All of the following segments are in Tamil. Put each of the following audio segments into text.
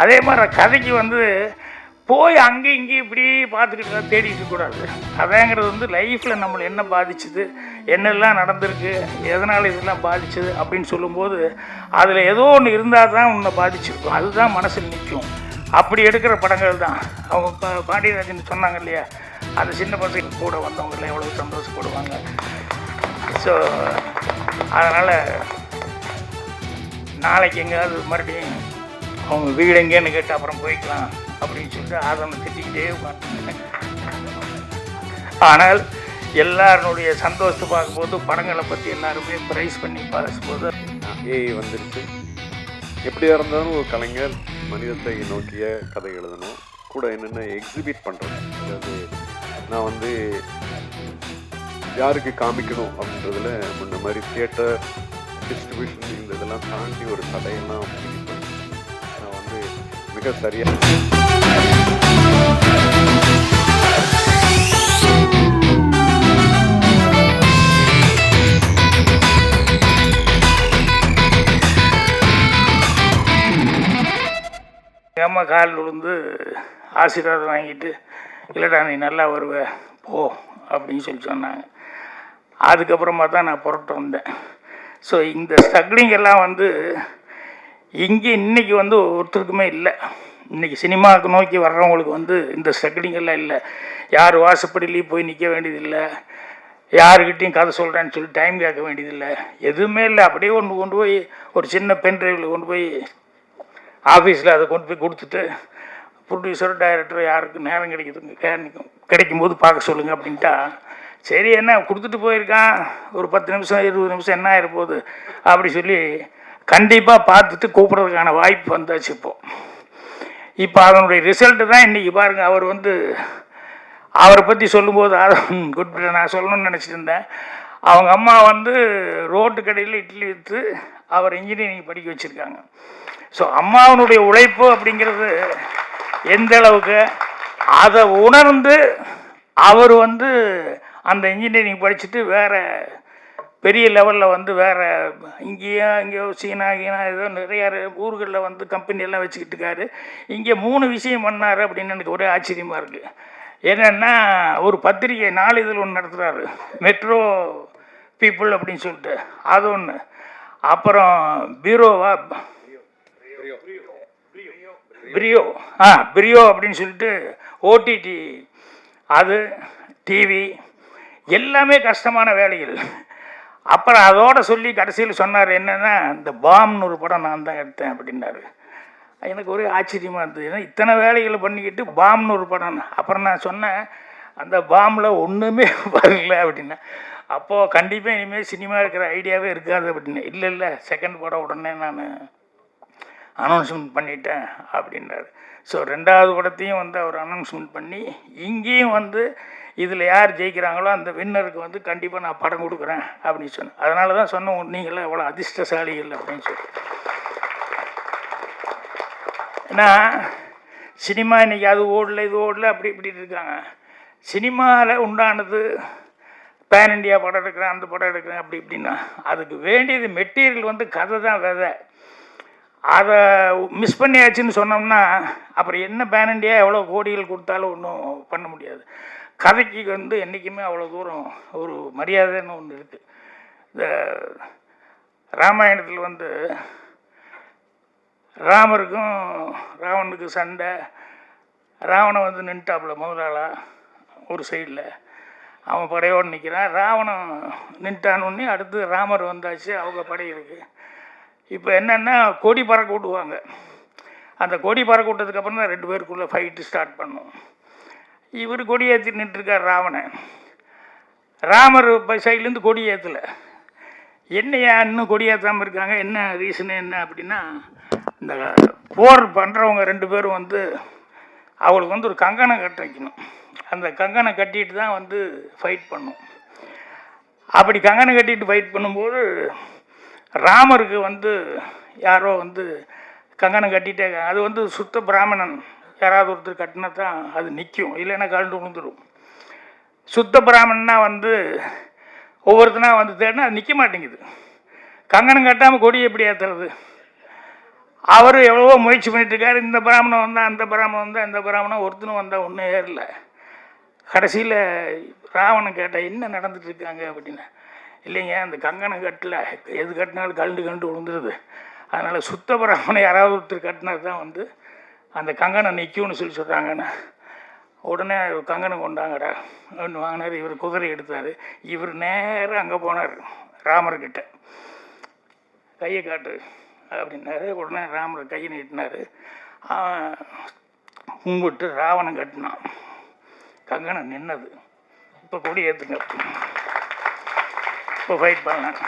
அதே மாதிரி கதைக்கு வந்து போய் அங்கே இங்கேயும் இப்படி பார்த்துக்கிட்டு தான் தேடிட்டு இருக்கக்கூடாது. கதைங்கிறது வந்து லைஃப்பில் நம்மளை என்ன பாதிச்சுது, என்னெல்லாம் நடந்திருக்கு, எதனால் இதெல்லாம் பாதிச்சுது அப்படின்னு சொல்லும்போது அதில் ஏதோ ஒன்று இருந்தால் தான் உன்னை பாதிச்சிருக்கும், அதுதான் மனசில் நிற்கும். அப்படி எடுக்கிற படங்கள் தான். அவங்க பாண்டியராஜன் சொன்னாங்க இல்லையா, அந்த சின்ன பசங்க கூட வந்தவங்களாம் எவ்வளோ சந்தோஷப்படுவாங்க. ஸோ அதனால் நாளைக்கு எங்கேயாவது மறுபடியும் அவங்க வீடு எங்கேன்னு கேட்டு அப்புறம் போய்க்கலாம் அப்படின்னு சொல்லிட்டு ஆதரனை திட்டிக்கிட்டே உட்காந்துருக்கேன். ஆனால் எல்லாருடைய சந்தோஷத்தை பார்க்கும்போது படங்களை பற்றி எல்லாருமே ப்ரைஸ் பண்ணி பார்க்கும்போது ஏஐ வந்துருச்சு. எப்படியா இருந்தாலும் ஒரு கலைஞர் மனிதத்தை நோக்கிய கதை எழுதணும், கூட என்னென்ன எக்ஸிபிட் பண்ணுறது. அதாவது நான் வந்து யாருக்கு காமிக்கணும் அப்படின்றதுல முன்ன மாதிரி தியேட்டர் டிஸ்ட்ரிபியூஷன் இந்த இதெல்லாம் தாண்டி ஒரு கதையெல்லாம் நான் வந்து மிக சரியாக அம்மா கால் விழுந்து ஆசீர்வாதம் வாங்கிட்டு, இல்லைடா நீ நல்லா வருவ போ அப்படின்னு சொல்லி சொன்னாங்க. அதுக்கப்புறமா தான் நான் புறட்டு வந்தேன். ஸோ இந்த ஸ்ட்ரகிளிங் எல்லாம் வந்து இங்கே இன்றைக்கி வந்து ஒருத்தருக்குமே இல்லை. இன்றைக்கி சினிமாவுக்கு நோக்கி வர்றவங்களுக்கு வந்து இந்த ஸ்ட்ரகிளிங் எல்லாம் இல்லை. யார் வாசப்படிலையும் போய் நிற்க வேண்டியதில்லை, யாருக்கிட்டையும் கதை சொல்கிறேன்னு சொல்லி டைம் கேட்க வேண்டியதில்லை, எதுவுமே இல்லை. அப்படியே கொண்டு போய் ஒரு சின்ன பென் ட்ரைவில் கொண்டு போய் ஆஃபீஸில் அதை கொண்டு போய் கொடுத்துட்டு ப்ரொடியூசர் டைரக்டர் யாருக்கு நேரம் கிடைக்கும்போது பார்க்க சொல்லுங்கள் அப்படின்ட்டா, சரி என்ன கொடுத்துட்டு போயிருக்கான் ஒரு 10 நிமிஷம் 20 நிமிஷம் என்ன ஆகிருப்போகுது அப்படி சொல்லி கண்டிப்பாக பார்த்துட்டு கூப்பிட்றதுக்கான வாய்ப்பு வந்தாச்சு. இப்போ அதனுடைய ரிசல்ட்டு தான் இன்றைக்கி பாருங்கள். அவர் வந்து அவரை பற்றி சொல்லும்போது குட் நான் சொல்லணும்னு நினச்சிட்டு இருந்தேன். அவங்க அம்மா வந்து ரோட்டு கடையில் இட்லி விற்று அவர் இன்ஜினியரிங் படிக்க வச்சுருக்காங்க. ஸோ அம்மாவனுடைய உழைப்பு அப்படிங்கிறது எந்த அளவுக்கு அதை உணர்ந்து அவர் வந்து அந்த இன்ஜினியரிங் படிச்சுட்டு வேறு பெரிய லெவலில் வந்து வேறு இங்கேயோ சீனா ஏதோ நிறையா ஊர்களில் வந்து கம்பெனியெல்லாம் வச்சுக்கிட்டு இருக்காரு. இங்கே 3 விஷயம் பண்ணார் அப்படின்னு எனக்கு ஒரே ஆச்சரியமாக இருக்குது. என்னென்னா ஒரு பத்திரிகை நாளிதழ் ஒன்று நடத்துகிறாரு, மெட்ரோ பீப்புள் அப்படின்னு சொல்லிட்டு, அது ஒன்று. அப்புறம் பிரியோ அப்படின்னு சொல்லிட்டு ஓடிடி, அது டிவி எல்லாமே கஷ்டமான வேலைகள். அப்புறம் அதோடு சொல்லி கடைசியில் சொன்னார் என்னென்னா, இந்த பாம்னு ஒரு படம் நான் தான் எடுத்தேன் அப்படின்னாரு. எனக்கு ஒரே ஆச்சரியமாக இருந்தது. ஏன்னா இத்தனை வேலைகளை பண்ணிக்கிட்டு பாம்னு ஒரு படம். அப்புறம் நான் சொன்னேன், அந்த பாம்பில் ஒன்றுமே வரல அப்படின்னா. அப்போது கண்டிப்பாக இனிமேல் சினிமா இருக்கிற ஐடியாவே இருக்காது அப்படின்னு. இல்லை செகண்ட் படம் உடனே நான் அனௌன்ஸ்மெண்ட் பண்ணிட்டேன் அப்படின்றாரு. ஸோ 2வது படத்தையும் வந்து அவர் அனௌன்ஸ்மெண்ட் பண்ணி இங்கேயும் வந்து இதில் யார் ஜெயிக்கிறாங்களோ அந்த வின்னருக்கு வந்து கண்டிப்பாக நான் படம் கொடுக்குறேன் அப்படின்னு சொன்னேன். அதனால தான் சொன்னோம், நீங்களாம் எவ்வளோ அதிர்ஷ்டசாலிகள் அப்படின்னு சொல்லி. ஏன்னா சினிமா இன்றைக்கி அது ஓடல இது ஓடல அப்படி இப்படி இருக்காங்க. சினிமாவில் உண்டானது பேன் இண்டியா படம் எடுக்கிறேன், அந்த படம் எடுக்கிறேன் அப்படி இப்படின்னா அதுக்கு வேண்டியது மெட்டீரியல் வந்து கதை தான் விதை. அதை மிஸ் பண்ணியாச்சுன்னு சொன்னோம்னா அப்புறம் என்ன பேன் இண்டியா எவ்வளோ கோடிகள் கொடுத்தாலும் ஒன்றும் பண்ண முடியாது. கதைக்கு வந்து என்றைக்குமே அவ்வளோ தூரம் ஒரு மரியாதைன்னு ஒன்று இருக்குது. இந்த ராமாயணத்தில் வந்து ராமருக்கும் ராவனுக்கு சண்டை. ராவணன் வந்து நின்ட்டாப்புல முதலாளாக ஒரு சைடில் அவன் படையோடு நிற்கிறான். ராவணன் நின்ட்டானோடனே அடுத்து ராமர் வந்தாச்சு, அவங்க படை இருக்குது. இப்போ என்னென்னா கொடி பறக்க விட்டுவாங்க. அந்த கொடி பறக்க விட்டதுக்கப்புறம் தான் 2 பேருக்குள்ளே ஃபைட்டு ஸ்டார்ட் பண்ணும். இவர் கொடி ஏற்றி நின்றுருக்கார் ராவணன். ராமர் சைட்லேருந்து கொடி ஏற்றலை. என்னையா இன்னும் கொடி ஏற்றாமல் இருக்காங்க, என்ன ரீசனு என்ன அப்படின்னா, இந்த போர் பண்ணுறவங்க 2 பேரும் வந்து அவளுக்கு வந்து ஒரு கங்கணம் கட்ட வைக்கணும். அந்த கங்கணம் கட்டிட்டு தான் வந்து ஃபைட் பண்ணும். அப்படி கங்கணம் கட்டிட்டு ஃபைட் பண்ணும்போது ராமருக்கு வந்து யாரோ வந்து கங்கணம் கட்டிகிட்டே இருக்காங்க. அது வந்து சுத்த பிராமணன் யாராவது ஒருத்தர் கட்டினா தான் அது நிற்கும், இல்லைன்னா கழண்டு விழுந்துடும். சுத்த பிராமணன்னா வந்து ஒவ்வொருத்தனா வந்து தேடினா அது நிற்க மாட்டேங்குது. கங்கணம் கட்டாமல் கொடி எப்படி ஏற்றுறது? அவர் எவ்வளவோ முயற்சி பண்ணிட்டுருக்காரு. இந்த பிராமணன் வந்தால் அந்த பிராமணன் வந்தால் அந்த பிராமணன் ஒருத்தனும் வந்தால் ஒன்றும் ஏறல. கடைசியில் ராவணன் கேட்டால் என்ன நடந்துட்டு இருக்காங்க அப்படின்னா, இல்லைங்க அந்த கங்கணம் கட்டல, எது கட்டினாலும் கண்டு விழுந்துருது, அதனால் சுத்த பிராமணன் யாராவது ஒருத்தர் கட்டினது தான் வந்து அந்த கங்கணம் நிற்கும்னு சொல்கிறாங்கண்ணா. உடனே கங்கணம் கொண்டாங்கடா ஒன்று வாங்கினார். இவர் குதிரை எடுத்தார். இவர் நேராக அங்கே போனார் ராமர்கிட்ட. கையை காட்டு அப்படின்னாரு. உடனே ராமர் கையை நீட்டினார். கும்பிட்டு ராவணன் கட்டினான். கங்கணம் நின்னது. இப்போ கொடி ஏற்றுங்க, இப்போ ஃபைட் பண்ணலாம்.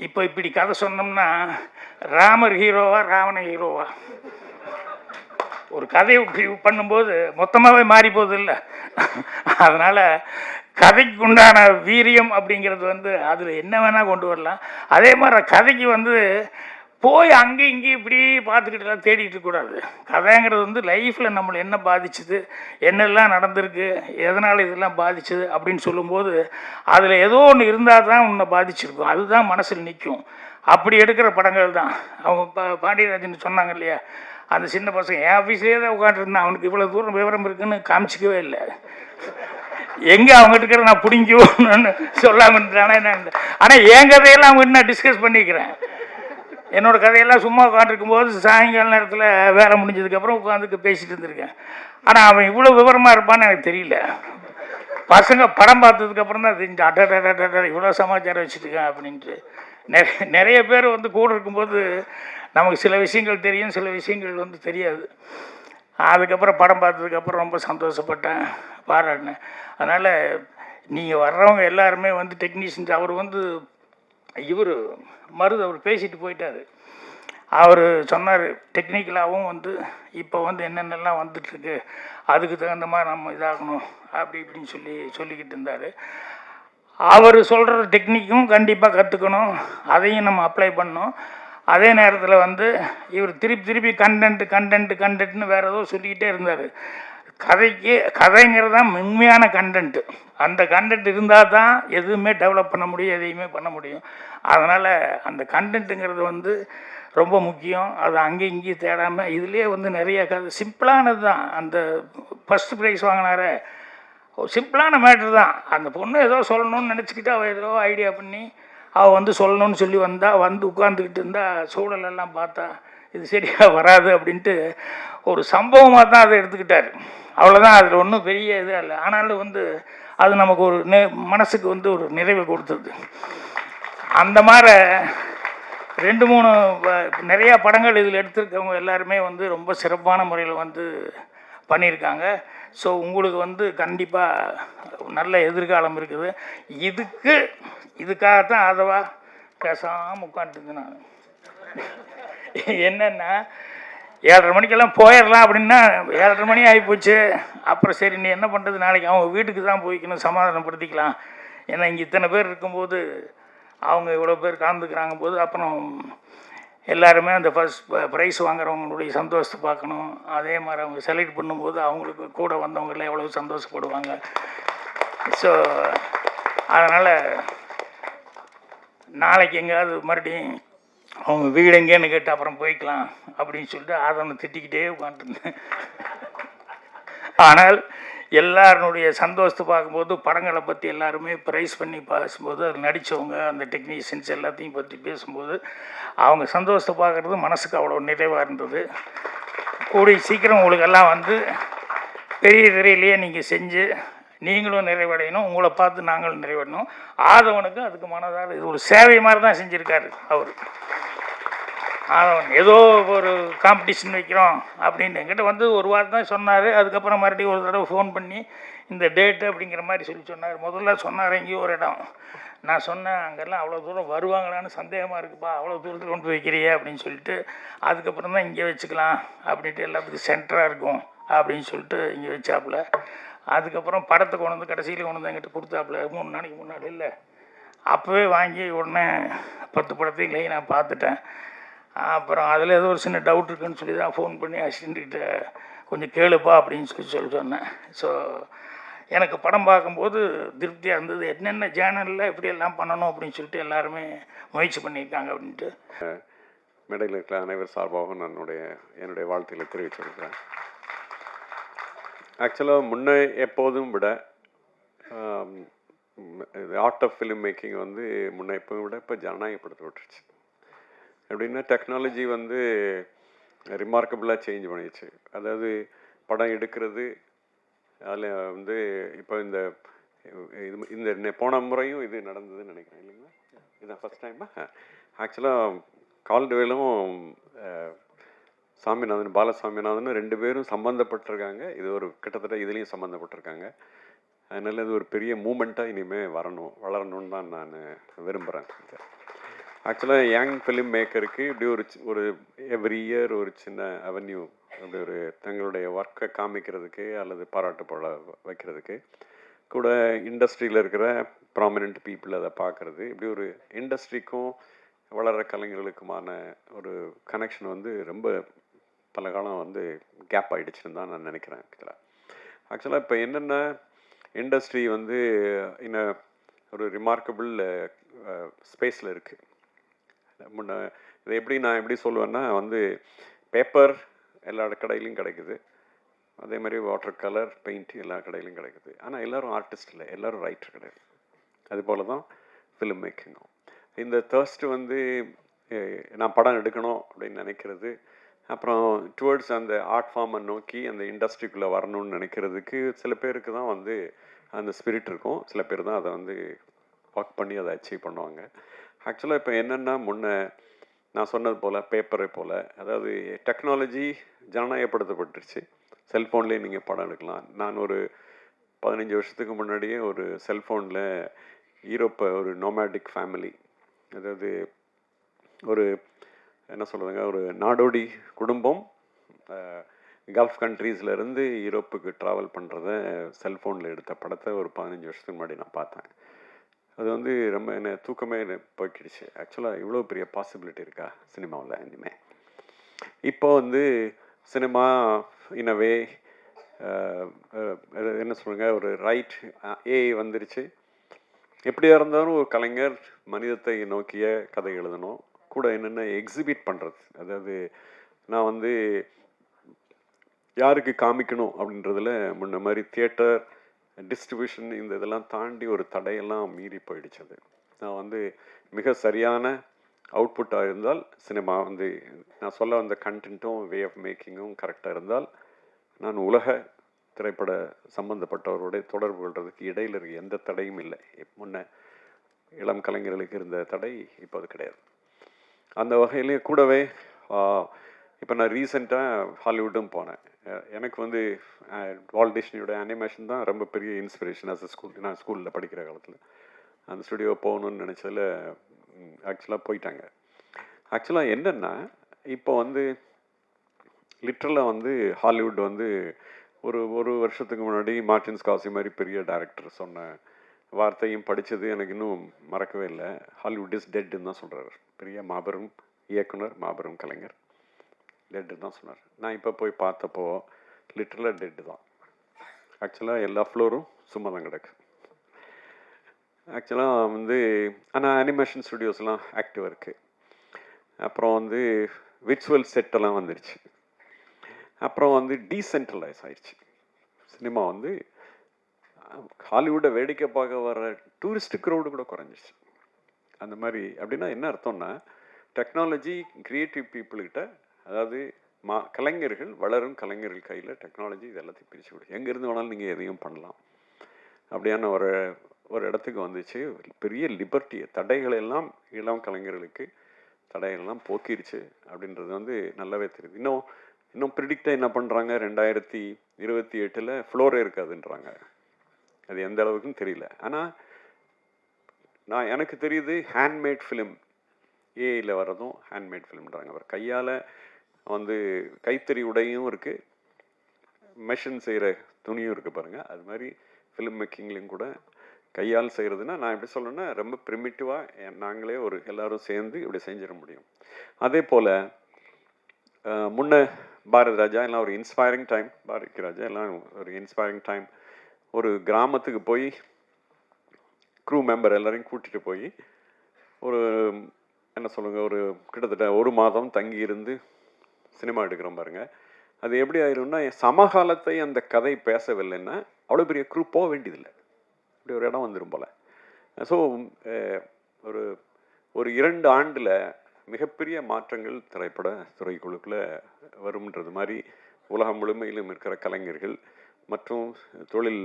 இப்போ இப்படி கதை சொன்னோம்னா ராமர் ஹீரோவா ராவண ஹீரோவா? ஒரு கதையை இப்படி பண்ணும்போது மொத்தமாகவே மாறி போகுது இல்லை. அதனால் கதைக்கு உண்டான வீரியம் அப்படிங்கிறது வந்து அதில் என்ன வேணால் கொண்டு வரலாம். அதே மாதிரி கதைக்கு வந்து போய் அங்கேயும் இங்கேயும் இப்படி பார்த்துக்கிட்டுலாம் தேடிட்டு இருக்கக்கூடாது. கதைங்கிறது வந்து லைஃப்பில் நம்மளை என்ன பாதிச்சுது, என்னெல்லாம் நடந்திருக்கு, எதனால் இதெல்லாம் பாதிச்சுது அப்படின்னு சொல்லும்போது அதில் ஏதோ ஒன்று இருந்தால் தான் உன்னை பாதிச்சிருக்கும், அதுதான் மனசில் நிற்கும். அப்படி எடுக்கிற படங்கள் தான். அவங்க பாண்டியராஜன் சொன்னாங்க இல்லையா, அந்த சின்ன பசங்க என் ஆஃபீஸ்லேயே தான் உட்காந்துருந்தான், அவனுக்கு இவ்வளோ தூரம் விவரம் இருக்குன்னு காமிச்சிக்கவே இல்லை. எங்கே அவங்ககிட்ட இருக்கிற நான் பிடிங்குவோன்னு சொல்லாமட்டானே என்ன. ஆனால் என் கதையெல்லாம் அவங்க நான் டிஸ்கஸ் பண்ணிக்கிறேன். என்னோடய கதையெல்லாம் சும்மா உட்காந்துருக்கும்போது சாயங்கால நேரத்தில் வேலை முடிஞ்சதுக்கப்புறம் உட்காந்துக்கு பேசிகிட்டு இருந்திருக்கேன். ஆனால் அவன் இவ்வளோ விவரமாக இருப்பான்னு எனக்கு தெரியல. பசங்க படம் பார்த்ததுக்கப்புறம் தான் தெரிஞ்சு அட இவ்வளோ சமாச்சாரம் வச்சுருக்கேன் அப்படின்ட்டு. நிறைய பேர் வந்து கூட இருக்கும்போது நமக்கு சில விஷயங்கள் தெரியும், சில விஷயங்கள் வந்து தெரியாது. அதுக்கப்புறம் படம் பார்த்ததுக்கப்புறம் ரொம்ப சந்தோஷப்பட்டேன், பாராட்டினேன். அதனால் நீங்கள் வர்றவங்க எல்லாருமே வந்து டெக்னீஷியன்ஸ். அவர் வந்து இவர் மருது அவர் பேசிட்டு போயிட்டார். அவர் சொன்னார் டெக்னிக்கலாகவும் வந்து இப்போ வந்து என்னென்னலாம் வந்துட்டுருக்கு, அதுக்கு தகுந்த மாதிரி நம்ம இதாகணும் அப்படி இப்படின்னு சொல்லிக்கிட்டு இருந்தார். அவர் சொல்கிற டெக்னிக்கும் கண்டிப்பாக கற்றுக்கணும், அதையும் நம்ம அப்ளை பண்ணணும். அதே நேரத்தில் வந்து இவர் திருப்பி கண்டென்ட்னு வேறு ஏதோ சொல்லிக்கிட்டே இருந்தார். கதைங்கிறது தான் உண்மையான கண்டென்ட்டு. அந்த கண்டென்ட் இருந்தால் தான் எதுவுமே டெவலப் பண்ண முடியும், எதையுமே பண்ண முடியும். அதனால் அந்த கண்டென்ட்டுங்கிறது வந்து ரொம்ப முக்கியம். அது அங்கேயும் இங்கேயும் தேடாமல் இதுலேயே வந்து நிறைய கதை சிம்பிளானது தான். அந்த ஃபஸ்ட்டு ப்ரைஸ் வாங்கினாரே ஒரு சிம்பிளான மேட்ரு தான். அந்த பொண்ணு ஏதோ சொல்லணும்னு நினச்சிக்கிட்டு அவள் ஏதோ ஐடியா பண்ணி அவள் வந்து சொல்லணும்னு சொல்லி வந்து உட்காந்துக்கிட்டு இருந்தால் சூழலெல்லாம் பார்த்தா இது சரியாக வராது அப்படின்ட்டு ஒரு சம்பவமாக தான் அதை எடுத்துக்கிட்டார். அவ்வளோதான், அதில் ஒன்றும் பெரிய இதாக இல்லை. ஆனாலும் வந்து அது நமக்கு ஒரு மனசுக்கு வந்து ஒரு நிறைவை கொடுத்தது. அந்த மாதிரி 2-3 நிறையா படங்கள் இதில் எடுத்திருக்கவங்க எல்லாருமே வந்து ரொம்ப சிறப்பான முறையில் வந்து பண்ணியிருக்காங்க. ஸோ உங்களுக்கு வந்து கண்டிப்பாக நல்ல எதிர்காலம் இருக்குது. இதுக்காகத்தான் ஆதவா பேசாமல் உட்காந்துருந்து நான் என்னென்னா 7:30 மணிக்கெல்லாம் போயிடலாம் அப்படின்னா 7:30 மணி ஆகிப்போச்சு. அப்புறம் சரி நீ என்ன பண்ணுறது, நாளைக்கு அவங்க வீட்டுக்கு தான் போய்க்கணும், சமாதானப்படுத்திக்கலாம். ஏன்னா இங்கே இத்தனை பேர் இருக்கும்போது அவங்க இவ்வளோ பேர் கலந்துக்கிறாங்க போது அப்புறம் எல்லாருமே அந்த ஃபஸ்ட் ப்ரைஸ் வாங்குறவங்களுடைய சந்தோஷத்தை பார்க்கணும். அதே மாதிரி அவங்க செலக்ட் பண்ணும்போது அவங்களுக்கு கூட வந்தவங்களாம் எவ்வளோ சந்தோஷப்படுவாங்க. ஸோ அதனால் நாளைக்கு எங்கேயாவது மறுபடியும் அவங்க வீடு எங்கேன்னு கேட்டு அப்புறம் போய்க்கலாம் அப்படின்னு சொல்லிட்டு அதனை திட்டிக்கிட்டே உட்காந்துருந்தேன். ஆனால் எல்லாருடைய சந்தோஷத்தை பார்க்கும்போது படங்களை பற்றி எல்லாருமே ப்ரைஸ் பண்ணி பேசும்போது அதில் நடித்தவங்க அந்த டெக்னீஷியன்ஸ் எல்லாத்தையும் பற்றி பேசும்போது அவங்க சந்தோஷத்தை பார்க்குறது மனசுக்கு அவ்வளோ நிறைவாக இருந்தது. கூடிய சீக்கிரம் உங்களுக்கெல்லாம் வந்து பெரிய திரையிலேயே நீங்கள் செஞ்சு நீங்களும் நிறைவடையணும், உங்களை பார்த்து நாங்களும் நிறைவடையணும். ஆதவனுக்கு அதுக்கு மனதால் இது ஒரு சேவை மாதிரி தான் செஞ்சுருக்காரு அவர். ஆதவன் ஏதோ ஒரு காம்படிஷன் வைக்கிறோம் அப்படின்னு என்கிட்ட வந்து ஒரு வாரம் தான் சொன்னார். அதுக்கப்புறம் மறுபடியும் ஒரு தடவை ஃபோன் பண்ணி இந்த டேட்டு அப்படிங்கிற மாதிரி சொன்னார். முதல்ல சொன்னார் எங்கேயோ ஒரு இடம். நான் சொன்னேன் அங்கெல்லாம் அவ்வளோ தூரம் வருவாங்களான்னு சந்தேகமாக இருக்குப்பா, அவ்வளோ தூரத்தில் கொண்டு வைக்கிறியே அப்படின்னு சொல்லிட்டு அதுக்கப்புறம் தான் இங்கே வச்சுக்கலாம் அப்படின்ட்டு எல்லாத்துக்கும் சென்டராக இருக்கும் அப்படின்னு சொல்லிட்டு இங்கே வச்சாப்புல. அதுக்கப்புறம் படத்தை கொண்டு வந்து கடைசியில் கொண்டு வந்து என்கிட்ட கொடுத்தாப்புல 3 நாளைக்கு முன்னாடி இல்லை. அப்போவே வாங்கி உடனே 10 படத்தையும் லைனாக பார்த்துட்டேன். அப்புறம் அதில் ஏதோ ஒரு சின்ன டவுட் இருக்குன்னு சொல்லி தான் ஃபோன் பண்ணி அசிஸ்டண்ட்கிட்ட கொஞ்சம் கேளுப்பா அப்படின்னு சொல்லி சொன்னேன். ஸோ எனக்கு படம் பார்க்கும்போது திருப்தியாக இருந்தது. என்னென்ன சேனலில் எப்படியெல்லாம் பண்ணணும் அப்படின்னு சொல்லிட்டு எல்லாருமே முயற்சி பண்ணியிருக்காங்க அப்படின்ட்டு. மேடையில் இருக்கிற அனைவர் சார்பாகவும் என்னுடைய வாழ்த்துக்களை தெரிவிச்சிருக்கிறேன். ஆக்சுவலாக முன்னே எப்போதும் விட ஆர்ட் ஆஃப் ஃபிலிம் மேக்கிங் வந்து முன்னே எப்போதும் விட இப்போ ஜனநாயகப்படுத்தப்பட்டுருச்சு. எப்படின்னா டெக்னாலஜி வந்து ரிமார்க்கபிளாக சேஞ்ச் பண்ணிடுச்சு. அதாவது படம் எடுக்கிறது அதில் வந்து இப்போ இந்த போன முறையும் இது நடந்ததுன்னு நினைக்கிறேன் இல்லைங்களா? இதுதான் ஃபஸ்ட் டைமா? ஆக்சுவலாக கால்டுவேலும் சாமிநாதன் பாலசாமிநாதன் 2 பேரும் சம்மந்தப்பட்டிருக்காங்க. இது ஒரு கிட்டத்தட்ட இதுலேயும் சம்மந்தப்பட்டிருக்காங்க. அதனால் இது ஒரு பெரிய மூமெண்ட்டாக இனிமேல் வளரணும்னு தான் நான் விரும்புகிறேன். ஆக்சுவலாக யங் ஃபிலிம் மேக்கருக்கு இப்படி ஒரு எவ்ரி இயர் ஒரு சின்ன அவென்யூ, அப்படி ஒரு தங்களுடைய ஒர்க்கை காமிக்கிறதுக்கு அல்லது பாராட்டு போல வைக்கிறதுக்கு கூட இண்டஸ்ட்ரியில் இருக்கிற ப்ராமினென்ட் பீப்புள் அதை பார்க்குறது, இப்படி ஒரு இண்டஸ்ட்ரிக்கும் வளர்கிற கலைஞர்களுக்குமான ஒரு கனெக்ஷன் வந்து ரொம்ப பல காலம் வந்து கேப் ஆகிடுச்சுன்னு தான் நான் நினைக்கிறேன். ஆக்சுவலாக இப்போ என்னென்ன இண்டஸ்ட்ரி வந்து இன்னும் ஒரு ரிமார்க்கபிள் ஸ்பேஸில் இருக்குது. இதை நான் எப்படி சொல்லுவேன்னா வந்து பேப்பர் எல்லா கடையிலையும் கிடைக்குது, அதே மாதிரி வாட்டர் கலர் பெயிண்ட் எல்லா கடையிலையும் கிடைக்குது. ஆனால் எல்லோரும் ஆர்டிஸ்ட் இல்லை, எல்லோரும் ரைட்டர் கிடையாது. அதுபோல தான் ஃபிலிம் மேக்கிங்கும். இந்த தேர்ஸ்ட் வந்து நான் படம் எடுக்கணும் அப்படின்னு நினைக்கிறது, அப்புறம் டுவர்ட்ஸ் அந்த ஆர்ட் ஃபார்மை நோக்கி அந்த இண்டஸ்ட்ரிக்குள்ளே வரணும்னு நினைக்கிறதுக்கு சில பேருக்கு தான் வந்து அந்த ஸ்பிரிட் இருக்கும். சில பேர் தான் அதை வந்து ஒர்க் பண்ணி அதை அச்சீவ் பண்ணுவாங்க. ஆக்சுவலாக இப்போ என்னென்னா முன்னே நான் சொன்னது போல் பேப்பரை போல், அதாவது டெக்னாலஜி ஜனநாயகப்படுத்தப்பட்டுருச்சு. செல்ஃபோன்லேயே நீங்கள் படம் எடுக்கலாம். நான் ஒரு 15 வருஷத்துக்கு முன்னாடியே ஒரு செல்ஃபோனில் யூரோப்பை ஒரு நோமேடிக் ஃபேமிலி, அதாவது ஒரு என்ன சொல்கிறதுங்க, ஒரு நாடோடி குடும்பம் கல்ஃப் கண்ட்ரீஸ்லேருந்து யூரோப்புக்கு ட்ராவல் பண்ணுறத செல்ஃபோனில் எடுத்த படத்தை ஒரு 15 வருஷத்துக்கு முன்னாடி நான் பார்த்தேன். அது வந்து ரொம்ப என்ன தூக்கமே போய்க்கிடுச்சு. ஆக்சுவலாக இவ்வளோ பெரிய பாசிபிலிட்டி இருக்கா சினிமாவில் இனிமேல்? இப்போ வந்து சினிமா இனவே என்ன சொல்லுங்க, ஒரு ரைட் ஏஐ வந்துருச்சு. எப்படியா இருந்தாலும் ஒரு கலைஞர் மனிதத்தை நோக்கிய கதை எழுதணும், கூட என்னென்ன எக்ஸிபிட் பண்ணுறது, அதாவது நான் வந்து யாருக்கு காமிக்கணும் அப்படின்றதுல முன்ன மாதிரி தியேட்டர் டிஸ்ட்ரிபியூஷன் இந்த இதெல்லாம் தாண்டி ஒரு தடையெல்லாம் மீறி போயிடுச்சது. நான் வந்து மிக சரியான அவுட்புட்டாக இருந்தால் சினிமா வந்து நான் சொல்ல வந்த கண்டென்ட்டும் வே ஆஃப் மேக்கிங்கும் கரெக்டாக இருந்தால் நான் உலக திரைப்பட சம்பந்தப்பட்டவருடைய தொடர்பு கொள்றதுக்கு இடையில் இருக்க எந்த தடையும் இல்லை. முன்ன இளம் கலைஞர்களுக்கு இருந்த தடை இப்போ அது கிடையாது. அந்த வகையிலேயே கூடவே இப்போ நான் ரீசெண்டாக ஹாலிவுட்டும் போனேன். எனக்கு வந்து வால்ட் டிஸ்னியோட அனிமேஷன் தான் ரொம்ப பெரிய இன்ஸ்பிரேஷன். நான் ஸ்கூலில் படிக்கிற காலத்தில் அந்த ஸ்டுடியோ போகணுன்னு நினச்சதில் ஆக்சுவலாக போயிட்டாங்க. ஆக்சுவலாக என்னென்னா இப்போ வந்து லிட்ரலாக வந்து ஹாலிவுட் வந்து ஒரு வருஷத்துக்கு முன்னாடி மார்டின் ஸ்கார்சி மாதிரி பெரிய டைரக்டர் சொன்ன வார்த்தையும் படித்தது எனக்கு இன்னும் மறக்கவே இல்லை. ஹாலிவுட் இஸ் டெட்டுன்னு தான் சொல்கிறார். பெரிய மாபெரும் இயக்குனர், மாபெரும் கலைஞர், டெட்டு தான் சொன்னார். நான் இப்போ போய் பார்த்தப்போ லிட்டரலாக டெட்டு தான். ஆக்சுவலாக எல்லா ஃப்ளோரும் சும்மா தான் கிடக்கு. ஆக்சுவலாக வந்து ஆனால் அனிமேஷன் ஸ்டுடியோஸ்லாம் ஆக்டிவாக இருக்குது. அப்புறம் வந்து விர்ச்சுவல் செட்டெல்லாம் வந்துடுச்சு. அப்புறம் வந்து டீசென்ட்ரலைஸ் ஆயிடுச்சு. சினிமா வந்து ஹாலிவுட்டை வேடிக்கை பார்க்க வர டூரிஸ்ட் க்ரௌடு கூட குறைஞ்சிச்சு. அந்த மாதிரி அப்படின்னா என்ன அர்த்தம்னா டெக்னாலஜி கிரியேட்டிவ் பீப்புள்கிட்ட, அதாவது கலைஞர்கள் வளரும் கலைஞர்கள் கையில் டெக்னாலஜி இது எல்லாத்தையும் பிரித்து விடும். எங்கேருந்து வேணாலும் நீங்கள் எதையும் பண்ணலாம் அப்படியான ஒரு இடத்துக்கு வந்துச்சு. பெரிய லிபர்ட்டியை தடைகளெல்லாம் இளம் கலைஞர்களுக்கு தடைகளெல்லாம் போக்கிருச்சு அப்படின்றது வந்து நல்லாவே தெரியுது. இன்னும் ப்ரிடிக்டாக என்ன பண்ணுறாங்க, 2028 ஃப்ளோரே இருக்காதுன்றாங்க. அது எந்த அளவுக்குன்னு தெரியல. ஆனால் எனக்கு தெரியுது ஹேண்ட்மேட் ஃபிலிம் ஏஐயில் வர்றதும் ஹேண்ட்மேட் ஃபிலிம்ன்றாங்க. அவர் கையால் வந்து கைத்தறி உடையும் இருக்குது, மெஷின் செய்கிற துணியும் இருக்குது பாருங்கள். அது மாதிரி ஃபிலிம் மேக்கிங்லேயும் கூட கையால் செய்கிறதுனா நான் எப்படி சொல்கிறேன்னா ரொம்ப ப்ரிமிட்டிவாக நாங்களே எல்லோரும் சேர்ந்து இப்படி செஞ்சிட முடியும். அதே போல் முன்ன பாரதி ராஜா எல்லாம் ஒரு இன்ஸ்பைரிங் டைம், பாரதி ராஜா எல்லாம் ஒரு இன்ஸ்பைரிங் டைம். ஒரு கிராமத்துக்கு போய் க்ரூ மெம்பர் எல்லோரையும் கூட்டிகிட்டு போய் ஒரு என்ன சொல்லுங்கள், ஒரு கிட்டத்தட்ட 1 மாதம் தங்கி இருந்து சினிமா எடுக்கிறோம் பாருங்க. அது எப்படி ஆயிரும்னா, சமகாலத்தை அந்த கதை பேசவில்லைன்னா அவ்வளோ பெரிய குரூ போக வேண்டியதில்லை. இப்படி ஒரு இடம் வந்துடும் போல். ஸோ ஒரு ஒரு 2 ஆண்டில் மிகப்பெரிய மாற்றங்கள் திரைப்பட துறைக்குழுக்குள்ளே வரும்ன்றது மாதிரி உலகம் முழுமையிலும் இருக்கிற கலைஞர்கள் மற்றும் தொழில்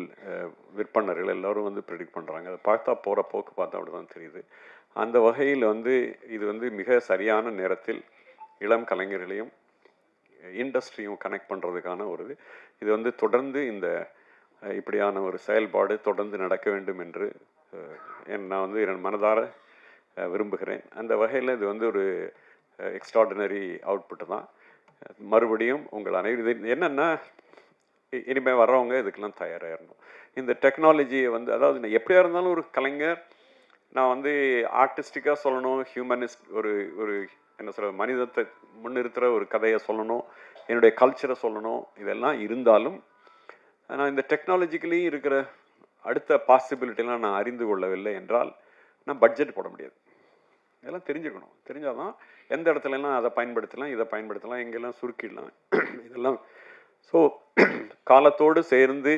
விற்பனர்கள் எல்லோரும் வந்து ப்ரெடிக்ட் பண்ணுறாங்க. அதை பார்த்தா போகிற போக்கு பார்த்தா அப்படி தான் தெரியுது. அந்த வகையில் வந்து இது வந்து மிக சரியான நேரத்தில் இளம் கலைஞர்களையும் இண்டஸ்ட்ரியும் கனெக்ட் பண்ணுறதுக்கான ஒரு இது வந்து தொடர்ந்து இந்த இப்படியான ஒரு செயல்பாடு தொடர்ந்து நடக்க வேண்டும் என்று நான் வந்து என் மனதார விரும்புகிறேன். அந்த வகையில் இது வந்து ஒரு எக்ஸ்ட்ராடினரி அவுட்புட்டு தான். மறுபடியும் உங்கள் அனைவரும் என்னென்னா, இனிமேல் வர்றவங்க இதுக்கெல்லாம் தயாராகிடணும். இந்த டெக்னாலஜியை வந்து, அதாவது எப்படியா இருந்தாலும் ஒரு கலைஞர், நான் வந்து ஆர்டிஸ்டிக்காக சொல்லணும், ஹியூமனிஸ்ட் ஒரு ஒரு என்ன சொல்கிற மனிதத்தை முன்னிறுத்துகிற ஒரு கதையை சொல்லணும், என்னுடைய கல்ச்சரை சொல்லணும், இதெல்லாம் இருந்தாலும் நான் இந்த டெக்னாலஜிக்கலி இருக்கிற அடுத்த பாசிபிலிட்டிலாம் நான் அறிந்து கொள்ளவில்லை என்றால் நான் பட்ஜெட் போட முடியாது. இதெல்லாம் தெரிஞ்சுக்கணும். தெரிஞ்சால் தான் எந்த இடத்துலலாம் அதை பயன்படுத்தலாம், இதை பயன்படுத்தலாம், எங்கெல்லாம் சுருக்கிடலாம் இதெல்லாம். ஸோ காலத்தோடு சேர்ந்து